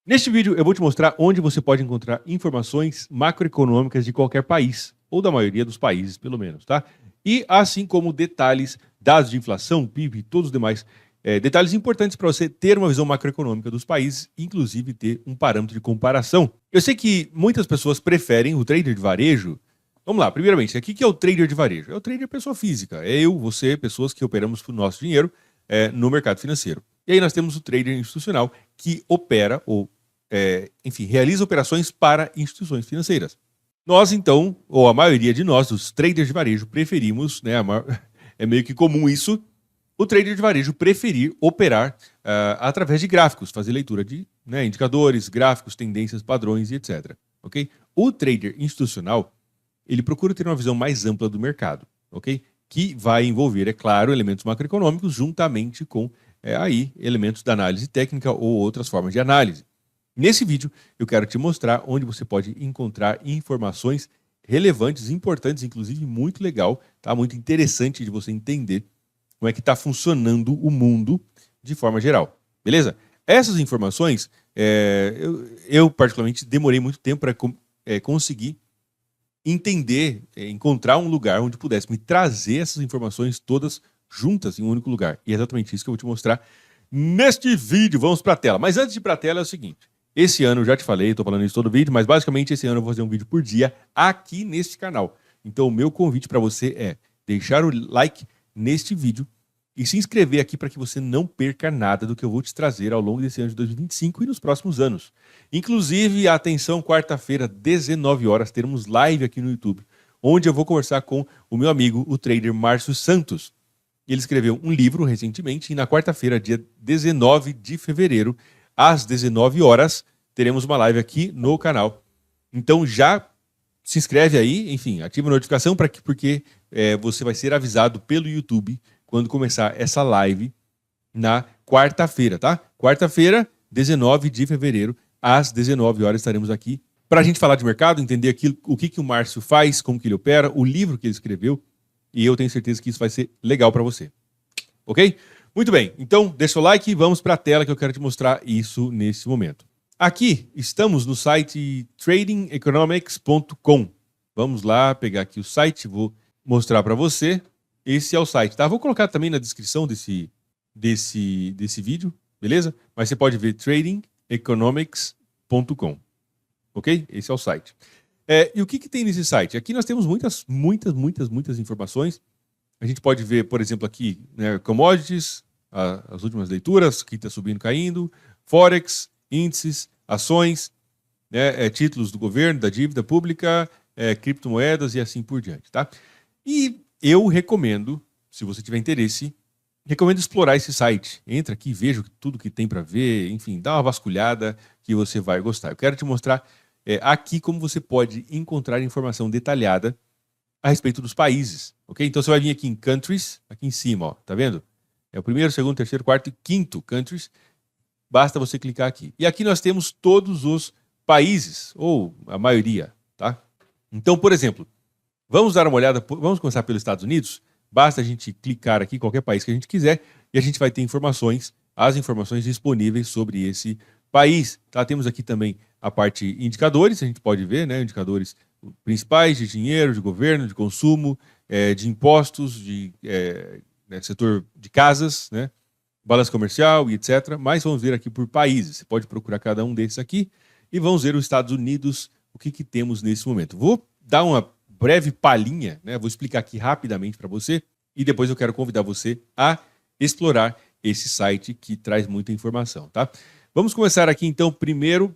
Neste vídeo eu vou te mostrar onde você pode encontrar informações macroeconômicas de qualquer país, ou da maioria dos países pelo menos, tá? E assim como detalhes, dados de inflação, PIB e todos os demais detalhes importantes para você ter uma visão macroeconômica dos países, inclusive ter um parâmetro de comparação. Eu sei que muitas pessoas preferem o trader de varejo. Vamos lá, primeiramente, aqui que é o trader de varejo? É o trader pessoa física, é eu, você, pessoas que operamos o nosso dinheiro no mercado financeiro. E aí nós temos o trader institucional que opera ou enfim, realiza operações para instituições financeiras. Nós, então, ou a maioria de nós, os traders de varejo, preferimos, né, é meio que comum isso, o trader de varejo preferir operar através de gráficos, fazer leitura de indicadores, gráficos, tendências, padrões e etc. Okay? O trader institucional, ele procura ter uma visão mais ampla do mercado, ok? Que vai envolver, é claro, elementos macroeconômicos juntamente com aí elementos da análise técnica ou outras formas de análise. Nesse vídeo, eu quero te mostrar onde você pode encontrar informações relevantes, importantes, inclusive muito legal, tá? Muito interessante de você entender como é que está funcionando o mundo de forma geral, beleza? Essas informações, eu particularmente demorei muito tempo para conseguir entender, encontrar um lugar onde pudesse me trazer essas informações todas juntas em um único lugar. E é exatamente isso que eu vou te mostrar neste vídeo. Vamos para a tela. Mas antes de ir para a tela é o seguinte. Esse ano, eu já te falei, estou falando isso todo vídeo, mas basicamente esse ano eu vou fazer um vídeo por dia aqui neste canal. Então o meu convite para você é deixar o like neste vídeo e se inscrever aqui para que você não perca nada do que eu vou te trazer ao longo desse ano de 2025 e nos próximos anos. Inclusive, atenção, quarta-feira, 19 horas, teremos live aqui no YouTube, onde eu vou conversar com o meu amigo, o trader Márcio Santos. Ele escreveu um livro recentemente e na quarta-feira, dia 19 de fevereiro, às 19 horas, teremos uma live aqui no canal. Então já se inscreve aí, enfim, ativa a notificação porque você vai ser avisado pelo YouTube quando começar essa live na quarta-feira, tá? Quarta-feira, 19 de fevereiro, às 19 horas estaremos aqui para a gente falar de mercado, entender o que o Márcio faz, como que ele opera, o livro que ele escreveu, e eu tenho certeza que isso vai ser legal para você. Ok? Muito bem, então deixa o like e vamos para a tela que eu quero te mostrar isso nesse momento. Aqui estamos no site tradingeconomics.com. Vamos lá pegar aqui o site, vou mostrar para você. Esse é o site, tá? Vou colocar também na descrição desse vídeo, beleza? Mas você pode ver tradingeconomics.com, ok? Esse é o site. E o que tem nesse site? Aqui nós temos muitas informações. A gente pode ver, por exemplo, aqui, né, commodities, as últimas leituras, que está subindo, caindo, forex, índices, ações, né, títulos do governo, da dívida pública, criptomoedas e assim por diante, tá? E eu recomendo, se você tiver interesse, recomendo explorar esse site. Entra aqui, veja tudo que tem para ver, enfim, dá uma vasculhada que você vai gostar. Eu quero te mostrar aqui como você pode encontrar informação detalhada a respeito dos países, ok? Então você vai vir aqui em Countries, aqui em cima, ó, tá vendo? É o primeiro, segundo, terceiro, quarto e quinto Countries. Basta você clicar aqui. E aqui nós temos todos os países, ou a maioria, tá? Então, por exemplo, vamos dar uma olhada, vamos começar pelos Estados Unidos. Basta a gente clicar aqui, qualquer país que a gente quiser, e a gente vai ter informações, as informações disponíveis sobre esse país, tá? Temos aqui também a parte indicadores, a gente pode ver, né, indicadores principais de dinheiro, de governo, de consumo, de impostos, de setor de casas, né, balança comercial e etc. Mas vamos ver aqui por países. Você pode procurar cada um desses aqui e vamos ver os Estados Unidos, o que temos nesse momento. Vou dar uma breve palhinha, né, vou explicar aqui rapidamente para você e depois eu quero convidar você a explorar esse site que traz muita informação, tá? Vamos começar aqui então primeiro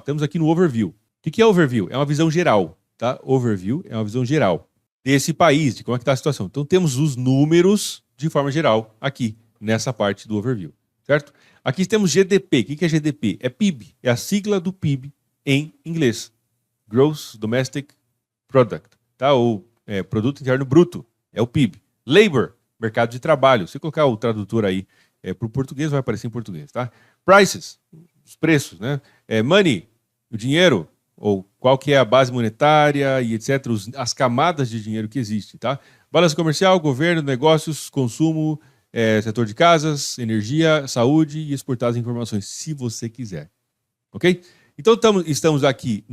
temos aqui no Overview. O que é Overview? É uma visão geral, tá? Overview é uma visão geral desse país, de como é que está a situação. Então temos os números de forma geral aqui, nessa parte do Overview, certo? Aqui temos GDP. O que é GDP? É PIB, é a sigla do PIB em inglês. Gross Domestic Product, tá? Ou Produto Interno Bruto, é o PIB. Labor, mercado de trabalho. Se colocar o tradutor aí para o português, vai aparecer em português, tá? Prices, os preços, né? Money, o dinheiro, ou qual que é a base monetária e etc., as camadas de dinheiro que existem, tá? Balança comercial, governo, negócios, consumo, setor de casas, energia, saúde e exportar as informações, se você quiser. Ok? Então estamos aqui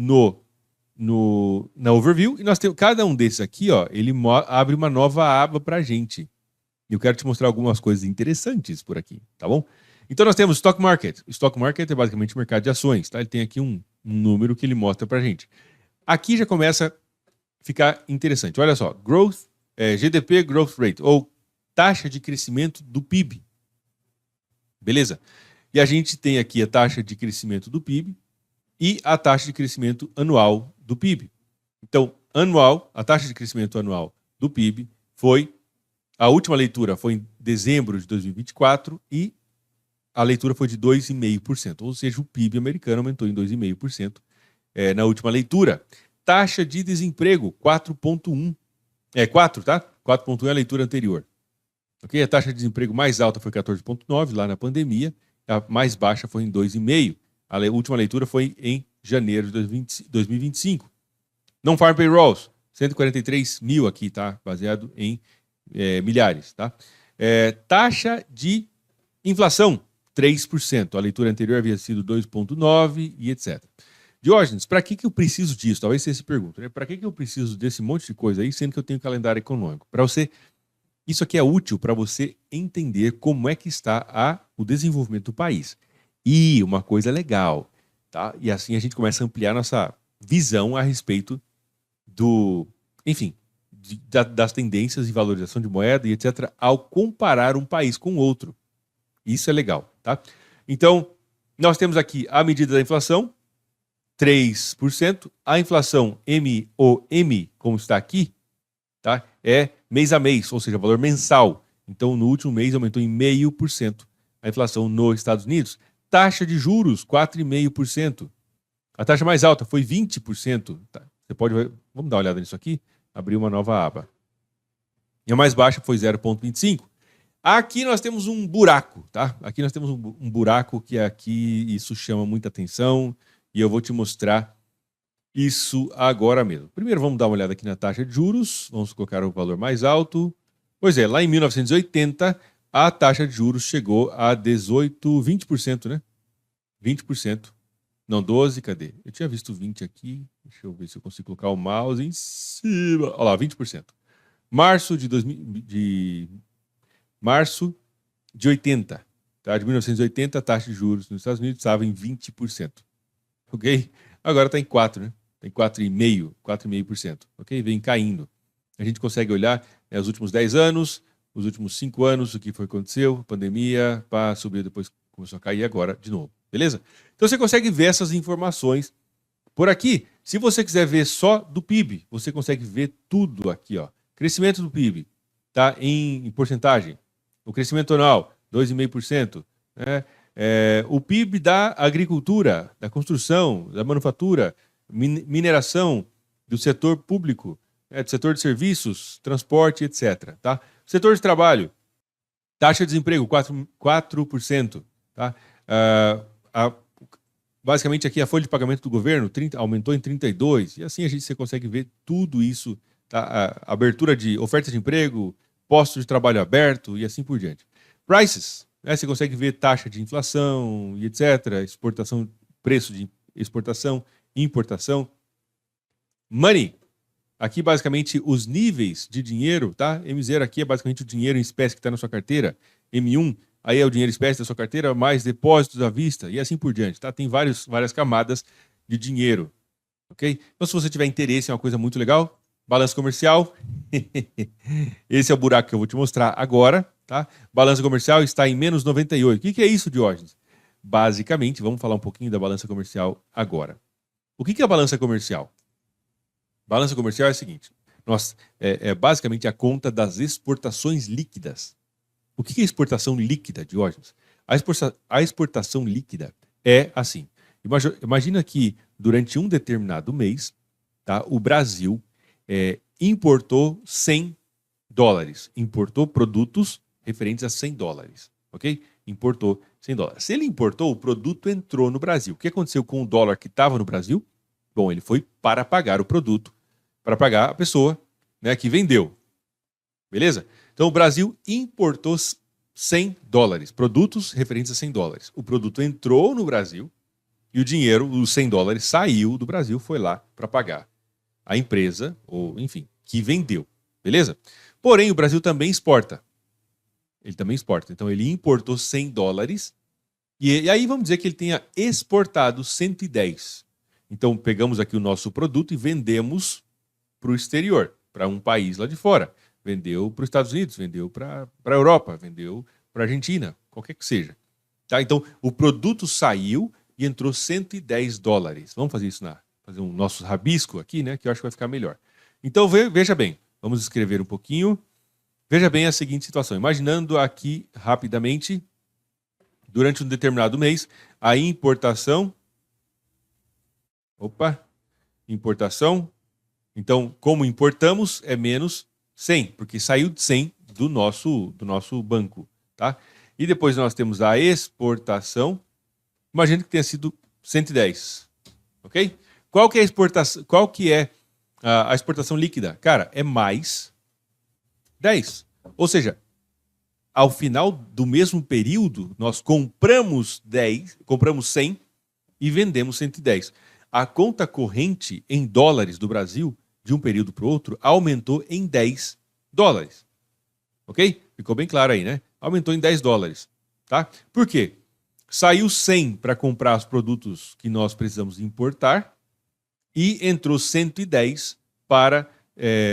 na overview e nós temos cada um desses aqui, ó, ele abre uma nova aba para a gente. E eu quero te mostrar algumas coisas interessantes por aqui, tá bom? Então nós temos Stock Market. Stock Market é basicamente o mercado de ações, tá? Ele tem aqui um número que ele mostra para a gente. Aqui já começa a ficar interessante. Olha só, GDP Growth Rate, ou taxa de crescimento do PIB. Beleza? E a gente tem aqui a taxa de crescimento do PIB e a taxa de crescimento anual do PIB. Então, a taxa de crescimento anual do PIB a última leitura foi em dezembro de 2024 e a leitura foi de 2,5%, ou seja, o PIB americano aumentou em 2,5% na última leitura. Taxa de desemprego, 4,1%. 4, tá? 4,1 é a leitura anterior. Okay? A taxa de desemprego mais alta foi 14,9 lá na pandemia, a mais baixa foi em 2,5. A última leitura foi em janeiro de 2025. Non-farm payrolls, 143 mil aqui, tá? Baseado em milhares, tá? Taxa de inflação, 3%. A leitura anterior havia sido 2,9 e etc. Diógenes, para que eu preciso disso? Talvez você se pergunte, né? Para que eu preciso desse monte de coisa aí, sendo que eu tenho calendário econômico? Isso aqui é útil para você entender como é que está o desenvolvimento do país. E uma coisa legal, tá? E assim a gente começa a ampliar nossa visão a respeito das tendências de valorização de moeda e etc. ao comparar um país com outro. Isso é legal, tá? Então, nós temos aqui a medida da inflação, 3%. A inflação MOM, como está aqui, tá? É mês a mês, ou seja, valor mensal. Então, no último mês aumentou em 0,5% a inflação nos Estados Unidos. Taxa de juros, 4,5%. A taxa mais alta foi 20%. Tá? Vamos dar uma olhada nisso aqui. Abrir uma nova aba. E a mais baixa foi 0,25%. Aqui nós temos um buraco, tá? Aqui nós temos um buraco que isso chama muita atenção e eu vou te mostrar isso agora mesmo. Primeiro vamos dar uma olhada aqui na taxa de juros. Vamos colocar o valor mais alto. Pois é, lá em 1980 a taxa de juros chegou a 20%, né? 20%. Não, 12, cadê? Eu tinha visto 20 aqui. Deixa eu ver se eu consigo colocar o mouse em cima. Olha lá, 20%. Março de 80. Tá? De 1980, a taxa de juros nos Estados Unidos estava em 20%. Ok? Agora está em 4, né? Tem 4,5%. Ok? Vem caindo. A gente consegue olhar os últimos 10 anos, os últimos 5 anos, o que aconteceu, pandemia, subiu, depois começou a cair agora de novo. Beleza? Então você consegue ver essas informações por aqui. Se você quiser ver só do PIB, você consegue ver tudo aqui, ó. Crescimento do PIB, tá? Em porcentagem. O crescimento anual, 2,5%. Né? O PIB da agricultura, da construção, da manufatura, mineração, do setor público, do setor de serviços, transporte, etc. Tá? Setor de trabalho, taxa de desemprego, 4%. Tá? Basicamente aqui a folha de pagamento do governo aumentou em 32%. E assim você consegue ver tudo isso. Tá? A abertura de oferta de emprego, postos de trabalho aberto e assim por diante. Prices, né? Você consegue ver taxa de inflação e etc. Exportação, preço de exportação, importação. Money, aqui basicamente os níveis de dinheiro, tá? M0 aqui é basicamente o dinheiro em espécie que está na sua carteira. M1, aí é o dinheiro em espécie da sua carteira, mais depósitos à vista e assim por diante, tá? Tem várias camadas de dinheiro, ok? Então se você tiver interesse em uma coisa muito legal, balança comercial, esse é o buraco que eu vou te mostrar agora, tá? Balança comercial está em menos 98. O que é isso, Diógenes? Basicamente, vamos falar um pouquinho da balança comercial agora. O que é a balança comercial? Balança comercial é o seguinte, é basicamente a conta das exportações líquidas. O que é exportação líquida, Diógenes? A exportação líquida é assim. Imagina que durante um determinado mês, tá, o Brasil importou $100. Importou produtos referentes a $100. Ok? Importou $100. Se ele importou, o produto entrou no Brasil. O que aconteceu com o dólar que estava no Brasil? Bom, ele foi para pagar o produto, para pagar a pessoa, né, que vendeu. Beleza? Então o Brasil importou $100, produtos referentes a $100. O produto entrou no Brasil, E o dinheiro, os 100 dólares, saiu do Brasil, foi lá para pagar a empresa, ou enfim, que vendeu. Beleza? Porém, o Brasil também exporta. Ele também exporta. Então, ele importou 100 dólares e aí vamos dizer que ele tenha exportado 110. Então, pegamos aqui o nosso produto e vendemos para o exterior, para um país lá de fora. Vendeu para os Estados Unidos, vendeu para a Europa, vendeu para a Argentina, qualquer que seja. Tá? Então, o produto saiu e entrou 110 dólares. Vamos fazer isso fazer um nosso rabisco aqui, né? Que eu acho que vai ficar melhor. Então, veja bem, vamos escrever um pouquinho. Veja bem a seguinte situação. Imaginando aqui rapidamente, durante um determinado mês, a importação. Importação. Então, como importamos, é menos 100, porque saiu de 100 do nosso banco, tá? E depois nós temos a exportação. Imagina que tenha sido 110, ok? Qual que é a exportação? Qual que é a exportação líquida? Cara, é mais 10. Ou seja, ao final do mesmo período, nós compramos 100 e vendemos 110. A conta corrente em dólares do Brasil, de um período para o outro, aumentou em 10 dólares. Ok? Ficou bem claro aí, né? Aumentou em 10 dólares. Tá? Por quê? Saiu 100 para comprar os produtos que nós precisamos importar e entrou 110 para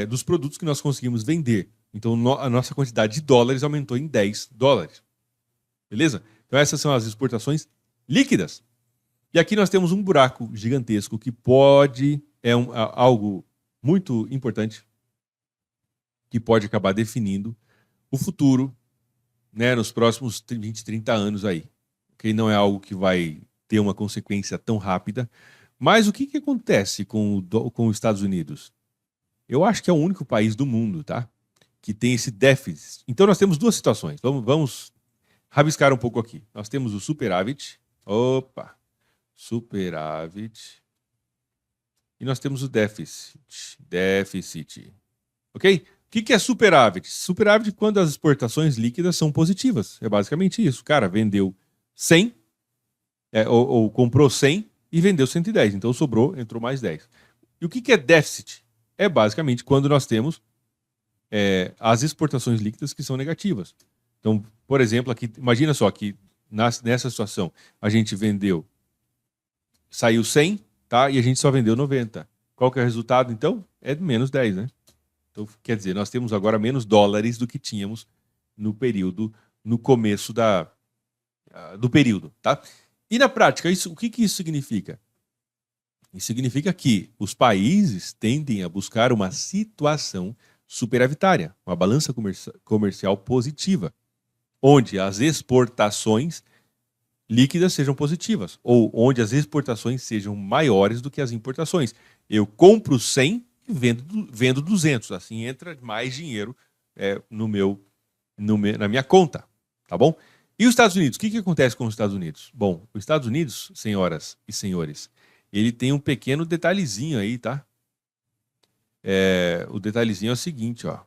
dos produtos que nós conseguimos vender. Então, a nossa quantidade de dólares aumentou em 10 dólares. Beleza? Então, essas são as exportações líquidas. E aqui nós temos um buraco gigantesco que algo muito importante, que pode acabar definindo o futuro, né, nos próximos 20, 30 anos aí. Okay? Não é algo que vai ter uma consequência tão rápida. Mas o que acontece com os Estados Unidos? Eu acho que é o único país do mundo, tá, que tem esse déficit. Então nós temos duas situações. Vamos rabiscar um pouco aqui. Nós temos o superávit. Superávit. E nós temos o déficit. Ok? O que é superávit? Superávit é quando as exportações líquidas são positivas. É basicamente isso. O cara vendeu 100, ou comprou 100 e vendeu 110. Então sobrou, entrou mais 10. E o que é déficit? É basicamente quando nós temos as exportações líquidas que são negativas. Então, por exemplo, aqui, imagina só que nessa situação a gente saiu 100, tá? E a gente só vendeu 90. Qual que é o resultado, então? É menos 10, né? Então, quer dizer, nós temos agora menos dólares do que tínhamos no começo do período, tá? E na prática, o que isso significa? Isso significa que os países tendem a buscar uma situação superavitária, uma balança comercial positiva, onde as exportações líquidas sejam positivas, ou onde as exportações sejam maiores do que as importações. Eu compro 100 e vendo 200, assim entra mais dinheiro na minha conta, tá bom? E os Estados Unidos? O que acontece com os Estados Unidos? Bom, os Estados Unidos, senhoras e senhores, ele tem um pequeno detalhezinho aí, tá? O detalhezinho é o seguinte, ó.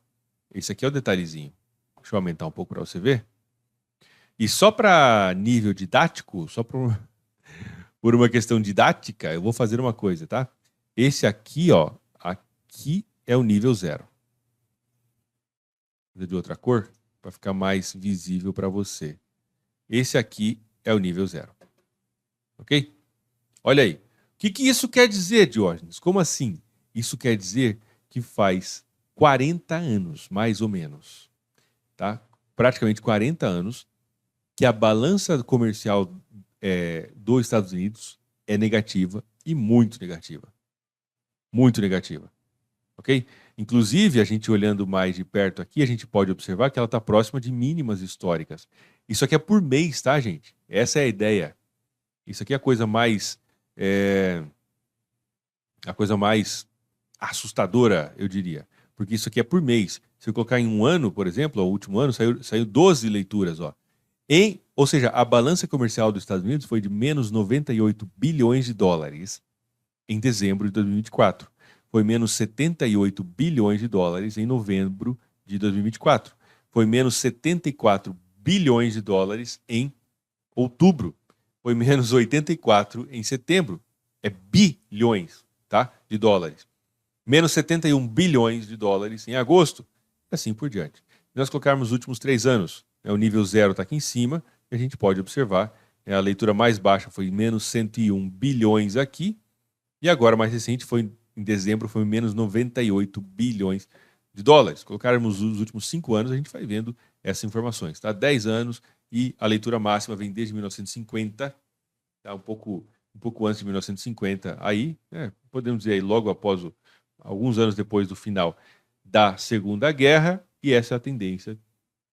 Esse aqui é o detalhezinho. Deixa eu aumentar um pouco para você ver. E só para nível didático, só por uma questão didática, eu vou fazer uma coisa, tá? Esse aqui, ó, aqui é o nível 0. Vou fazer de outra cor para ficar mais visível para você. Esse aqui é o nível 0. Ok? Olha aí. O que isso quer dizer, Diógenes? Como assim? Isso quer dizer que faz 40 anos, mais ou menos, tá? Praticamente 40 anos, que a balança comercial dos Estados Unidos é negativa e muito negativa. Muito negativa. Ok? Inclusive, a gente olhando mais de perto aqui, a gente pode observar que ela está próxima de mínimas históricas. Isso aqui é por mês, tá, gente? Essa é a ideia. Isso aqui é a coisa mais assustadora, eu diria. Porque isso aqui é por mês. Se eu colocar em um ano, por exemplo, o último ano, saiu 12 leituras, ó. Ou seja, a balança comercial dos Estados Unidos foi de menos 98 bilhões de dólares em dezembro de 2024. Foi menos 78 bilhões de dólares em novembro de 2024. Foi menos 74 bilhões de dólares em outubro foi menos 84 em setembro. É bilhões, tá? De dólares. Menos 71 bilhões de dólares em agosto. E assim por diante. Se nós colocarmos os últimos 3 anos, o nível zero está aqui em cima, e a gente pode observar, a leitura mais baixa foi menos 101 bilhões aqui, e agora mais recente, foi em dezembro, foi menos 98 bilhões de dólares. Colocarmos os últimos 5 anos, a gente vai vendo essas informações. Tá? 10 anos, e a leitura máxima vem desde 1950, tá? um pouco antes de 1950, aí, podemos dizer aí, logo após, alguns anos depois do final da Segunda Guerra, e essa é a tendência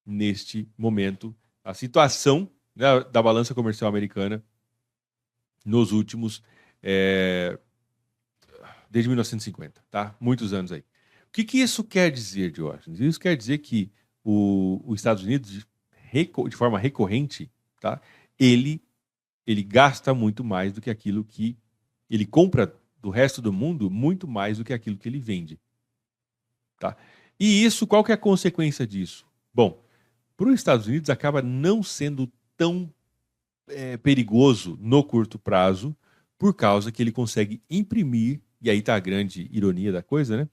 neste momento, a situação da balança comercial americana nos últimos, desde 1950, tá? Muitos anos aí. O que isso quer dizer, Diógenes? Isso quer dizer que os Estados Unidos, de forma recorrente, tá? Ele gasta muito mais do que aquilo que ele compra do resto do mundo, muito mais do que aquilo que ele vende. Tá? E isso, qual que é a consequência disso? Bom, para os Estados Unidos acaba não sendo tão perigoso no curto prazo, por causa que ele consegue imprimir, e aí está a grande ironia da coisa, né?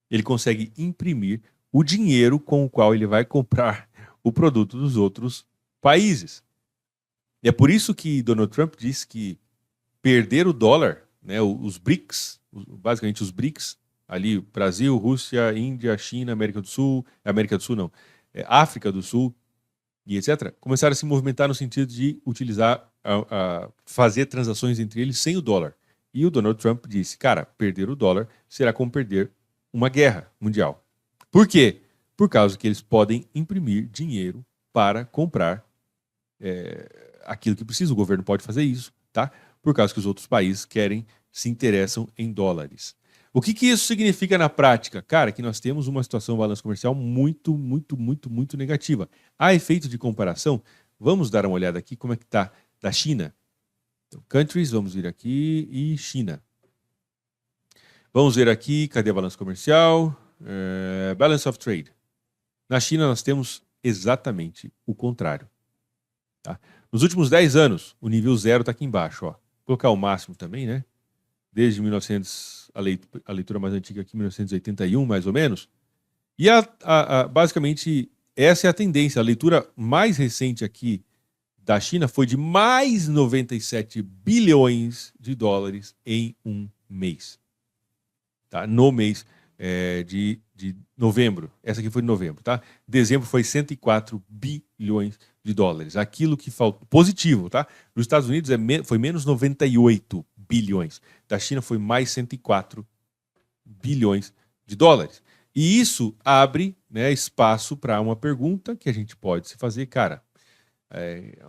Ele consegue imprimir o dinheiro com o qual ele vai comprar o produto dos outros países. E é por isso que Donald Trump disse que perder o dólar, né, os BRICS, basicamente os BRICS, ali Brasil, Rússia, Índia, China, América do Sul não, África do Sul e etc., começaram a se movimentar no sentido de utilizar, fazer transações entre eles sem o dólar. E o Donald Trump disse, cara, perder o dólar será como perder uma guerra mundial. Por quê? Por causa que eles podem imprimir dinheiro para comprar aquilo que precisa. O governo pode fazer isso, tá? Por causa que os outros países se interessam em dólares. O que isso significa na prática? Cara, que nós temos uma situação de balança comercial muito, muito, muito, muito negativa. A efeito de comparação, vamos dar uma olhada aqui como é que está da China. Então, countries, vamos vir aqui, e China. Vamos ver aqui, cadê a balança comercial? Balance of Trade. Na China nós temos exatamente o contrário. Tá? Nos últimos 10 anos, o nível zero está aqui embaixo. Ó. Vou colocar o máximo também, né? Desde 1900, a leitura mais antiga aqui, 1981, mais ou menos. E basicamente, essa é a tendência. A leitura mais recente aqui da China foi de mais 97 bilhões de dólares em um mês. Tá? No mês de novembro. Essa aqui foi de novembro. Tá? Dezembro foi 104 bilhões de dólares. Aquilo que faltou. Positivo, tá? Nos Estados Unidos foi menos 98 bilhões. Da China foi mais 104 bilhões de dólares. E isso abre, né, espaço para uma pergunta que a gente pode se fazer, cara,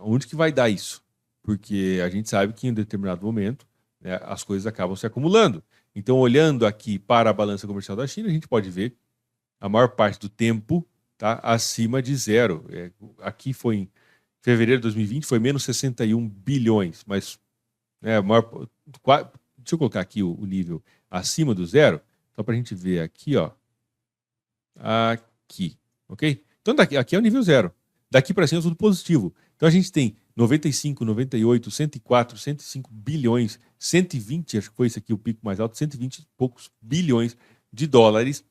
onde que vai dar isso? Porque a gente sabe que em um determinado momento, né, as coisas acabam se acumulando. Então, olhando aqui para a balança comercial da China, a gente pode ver a maior parte do tempo tá acima de zero. Aqui foi em fevereiro de 2020, foi menos 61 bilhões, mas deixa eu colocar aqui o nível acima do zero, só para a gente ver aqui, ó. Aqui, ok? Então aqui é o nível zero. Daqui para cima é tudo positivo. Então a gente tem 95, 98, 104, 105 bilhões, 120, acho que foi esse aqui o pico mais alto, 120 e poucos bilhões de dólares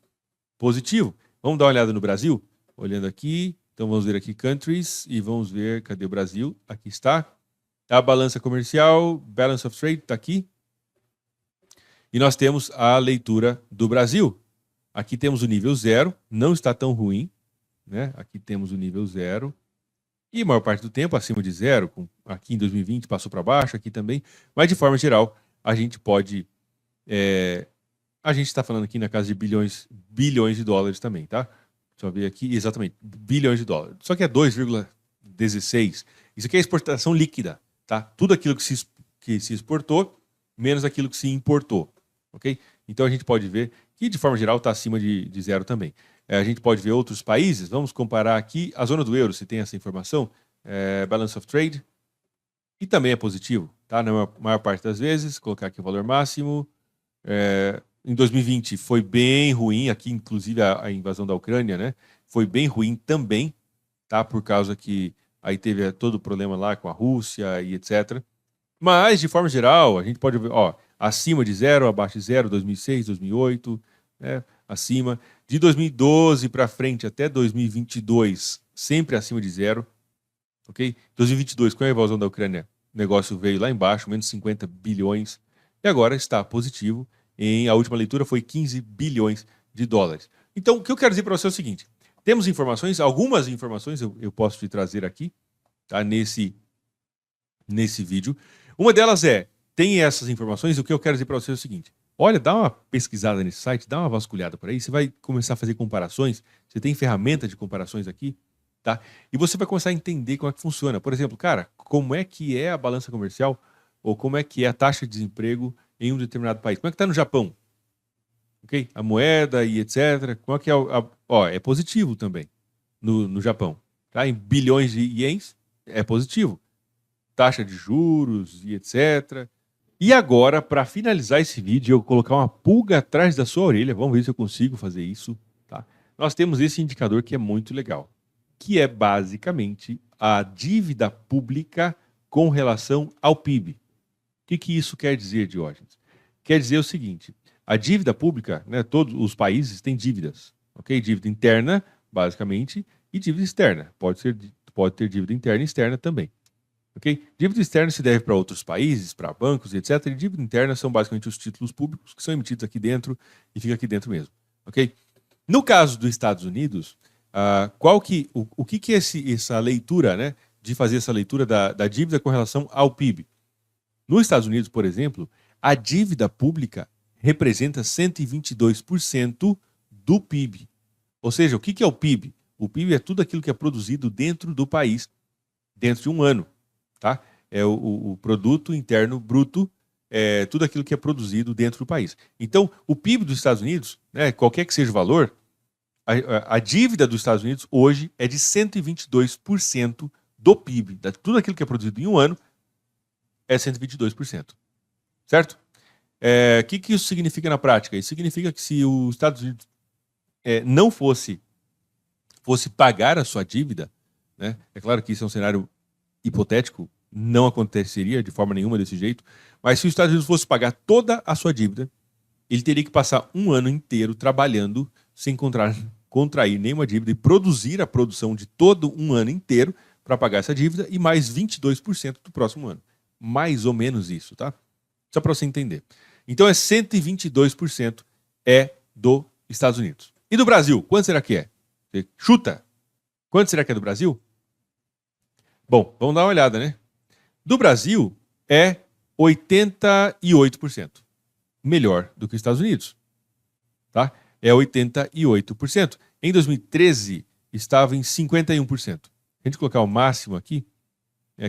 positivo. Vamos dar uma olhada no Brasil? Olhando aqui, então vamos ver aqui countries e vamos ver, cadê o Brasil? Aqui está. A balança comercial, balance of trade, está aqui. E nós temos a leitura do Brasil. Aqui temos o nível zero, não está tão ruim, né? Aqui temos o nível zero. E a maior parte do tempo acima de zero, aqui em 2020 passou para baixo, aqui também. Mas de forma geral, a gente pode... a gente está falando aqui na casa de bilhões de dólares também, tá? Deixa eu ver aqui, exatamente, bilhões de dólares. Só que é 2,16. Isso aqui é exportação líquida, tá? Tudo aquilo que se exportou, menos aquilo que se importou, ok? Então a gente pode ver que, de forma geral, está acima de zero também. A gente pode ver outros países, vamos comparar aqui a zona do euro, se tem essa informação, Balance of Trade, e também é positivo, tá? Na maior parte das vezes, colocar aqui o valor máximo. Em 2020 foi bem ruim, aqui inclusive a invasão da Ucrânia, né? Foi bem ruim também, tá? Por causa que aí teve todo o problema lá com a Rússia e etc. Mas, de forma geral, a gente pode ver, ó, acima de 0, abaixo de 0, 2006, 2008, né, acima. De 2012 para frente até 2022, sempre acima de 0. Ok? 2022, com a invasão da Ucrânia, o negócio veio lá embaixo, menos 50 bilhões, e agora está positivo. A última leitura foi 15 bilhões de dólares. Então, o que eu quero dizer para você é o seguinte: temos informações, algumas informações eu posso te trazer aqui, tá, nesse vídeo. Uma delas tem essas informações, e o que eu quero dizer para você é o seguinte: olha, dá uma pesquisada nesse site, dá uma vasculhada por aí, você vai começar a fazer comparações, você tem ferramenta de comparações aqui, tá? E você vai começar a entender como é que funciona. Por exemplo, cara, como é que é a balança comercial, ou como é que é a taxa de desemprego em um determinado país. Como é que está no Japão? Ok? A moeda e etc. Como é que é? É positivo também no Japão. Tá? Em bilhões de ienes, é positivo. Taxa de juros e etc. E agora, para finalizar esse vídeo, eu vou colocar uma pulga atrás da sua orelha. Vamos ver se eu consigo fazer isso. Tá? Nós temos esse indicador que é muito legal, que é basicamente a dívida pública com relação ao PIB. O que isso quer dizer, Diógenes? Quer dizer o seguinte: a dívida pública, né, todos os países têm dívidas, ok? Dívida interna, basicamente, e dívida externa. Pode ter dívida interna e externa também, ok? Dívida externa se deve para outros países, para bancos, etc. E dívida interna são basicamente os títulos públicos que são emitidos aqui dentro e fica aqui dentro mesmo, ok? No caso dos Estados Unidos, o que é essa leitura, né, de fazer essa leitura da dívida com relação ao PIB? Nos Estados Unidos, por exemplo, a dívida pública representa 122% do PIB. Ou seja, o que é o PIB? O PIB é tudo aquilo que é produzido dentro do país, dentro de um ano. Tá? É o produto interno bruto, é tudo aquilo que é produzido dentro do país. Então, o PIB dos Estados Unidos, né, qualquer que seja o valor, a dívida dos Estados Unidos hoje é de 122% do PIB. Tudo aquilo que é produzido em um ano é 122%. Certo? O que isso significa na prática? Isso significa que se os Estados Unidos não fosse pagar a sua dívida, né, é claro que isso é um cenário hipotético, não aconteceria de forma nenhuma desse jeito, mas se os Estados Unidos fosse pagar toda a sua dívida, ele teria que passar um ano inteiro trabalhando sem contrair nenhuma dívida e produzir a produção de todo um ano inteiro para pagar essa dívida e mais 22% do próximo ano. Mais ou menos isso, tá? Só para você entender. Então 122% dos Estados Unidos. E do Brasil, quanto será que é? Você chuta. Quanto será que é do Brasil? Bom, vamos dar uma olhada, né? Do Brasil é 88%. Melhor do que os Estados Unidos. Tá? É 88%. Em 2013 estava em 51%. A gente colocar o máximo aqui,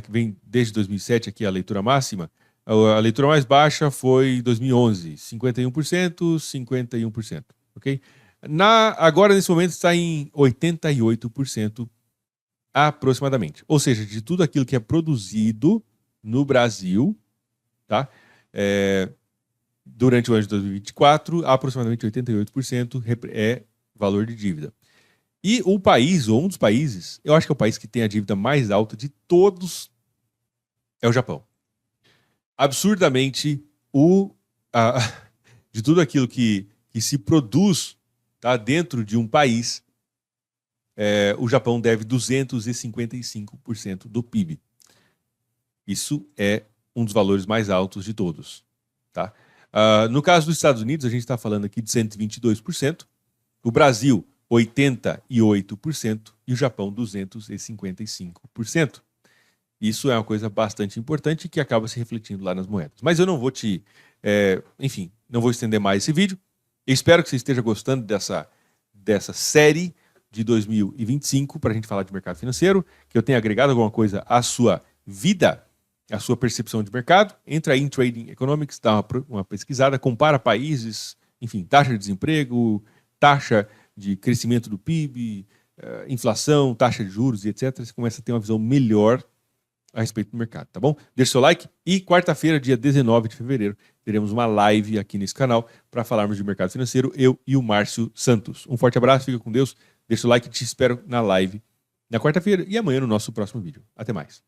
que vem desde 2007 aqui a leitura máxima, a leitura mais baixa foi 2011, 51%, 51%, ok? Agora, nesse momento, está em 88% aproximadamente. Ou seja, de tudo aquilo que é produzido no Brasil, tá? Durante o ano de 2024, aproximadamente 88% é valor de dívida. E o país, ou um dos países, eu acho que é o país que tem a dívida mais alta de todos, é o Japão. Absurdamente, de tudo aquilo que se produz, tá, dentro de um país, o Japão deve 255% do PIB. Isso é um dos valores mais altos de todos. Tá? No caso dos Estados Unidos, a gente está falando aqui de 122%, o Brasil 88% e o Japão 255%. Isso é uma coisa bastante importante que acaba se refletindo lá nas moedas. Mas eu não vou não vou estender mais esse vídeo. Eu espero que você esteja gostando dessa série de 2025 para a gente falar de mercado financeiro, que eu tenha agregado alguma coisa à sua vida, à sua percepção de mercado. Entra aí em Trading Economics, dá uma pesquisada, compara países, enfim, taxa de desemprego, taxa de crescimento do PIB, inflação, taxa de juros e etc. Você começa a ter uma visão melhor a respeito do mercado, tá bom? Deixe seu like e quarta-feira, dia 19 de fevereiro, teremos uma live aqui nesse canal para falarmos de mercado financeiro, eu e o Márcio Santos. Um forte abraço, fica com Deus, deixa o like e te espero na live na quarta-feira e amanhã no nosso próximo vídeo. Até mais.